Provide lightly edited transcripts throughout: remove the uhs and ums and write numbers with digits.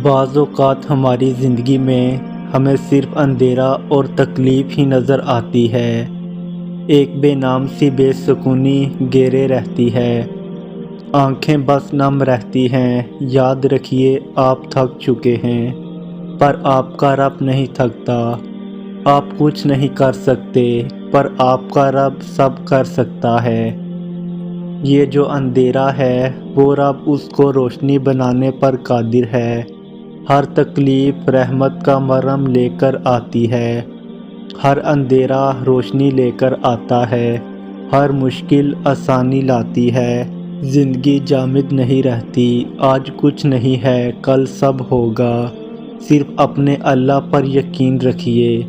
بعض اوقات ہماری زندگی میں ہمیں صرف اندھیرا اور تکلیف ہی نظر آتی ہے۔ ایک بے نام سی بے سکونی گھیرے رہتی ہے، آنکھیں بس نم رہتی ہیں۔ یاد رکھیے آپ تھک چکے ہیں، پر آپ کا رب نہیں تھکتا۔ آپ کچھ نہیں کر سکتے، پر آپ کا رب سب کر سکتا ہے۔ یہ جو اندھیرا ہے وہ رب اس کو روشنی بنانے پر قادر ہے۔ ہر تکلیف رحمت کا مرہم لے کر آتی ہے، ہر اندھیرا روشنی لے کر آتا ہے، ہر مشکل آسانی لاتی ہے۔ زندگی جامد نہیں رہتی، آج کچھ نہیں ہے کل سب ہوگا۔ صرف اپنے اللہ پر یقین رکھیے۔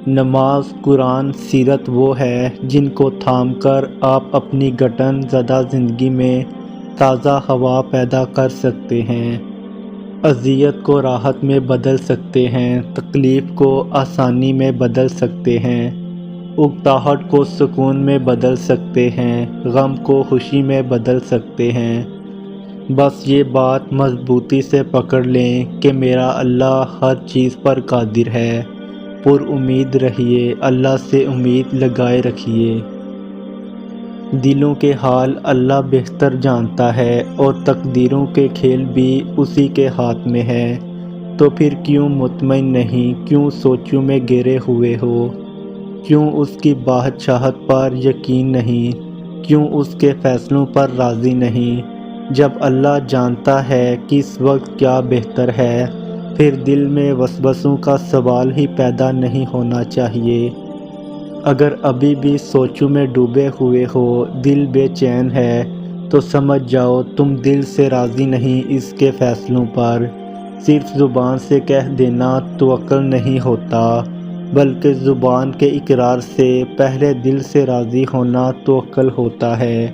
نماز، قرآن، سیرت وہ ہے جن کو تھام کر آپ اپنی گھٹن زدہ زندگی میں تازہ ہوا پیدا کر سکتے ہیں، اذیت کو راحت میں بدل سکتے ہیں، تکلیف کو آسانی میں بدل سکتے ہیں، اکتاہٹ کو سکون میں بدل سکتے ہیں، غم کو خوشی میں بدل سکتے ہیں۔ بس یہ بات مضبوطی سے پکڑ لیں کہ میرا اللہ ہر چیز پر قادر ہے۔ پر امید رہیے، اللہ سے امید لگائے رکھیے۔ دلوں کے حال اللہ بہتر جانتا ہے اور تقدیروں کے کھیل بھی اسی کے ہاتھ میں ہے۔ تو پھر کیوں مطمئن نہیں، کیوں سوچوں میں گھرے ہوئے ہو؟ کیوں اس کی بادشاہت پر یقین نہیں، کیوں اس کے فیصلوں پر راضی نہیں؟ جب اللہ جانتا ہے کس وقت کیا بہتر ہے، پھر دل میں وسوسوں کا سوال ہی پیدا نہیں ہونا چاہیے۔ اگر ابھی بھی سوچوں میں ڈوبے ہوئے ہو، دل بے چین ہے، تو سمجھ جاؤ تم دل سے راضی نہیں اس کے فیصلوں پر۔ صرف زبان سے کہہ دینا توکل نہیں ہوتا، بلکہ زبان کے اقرار سے پہلے دل سے راضی ہونا توکل ہوتا ہے۔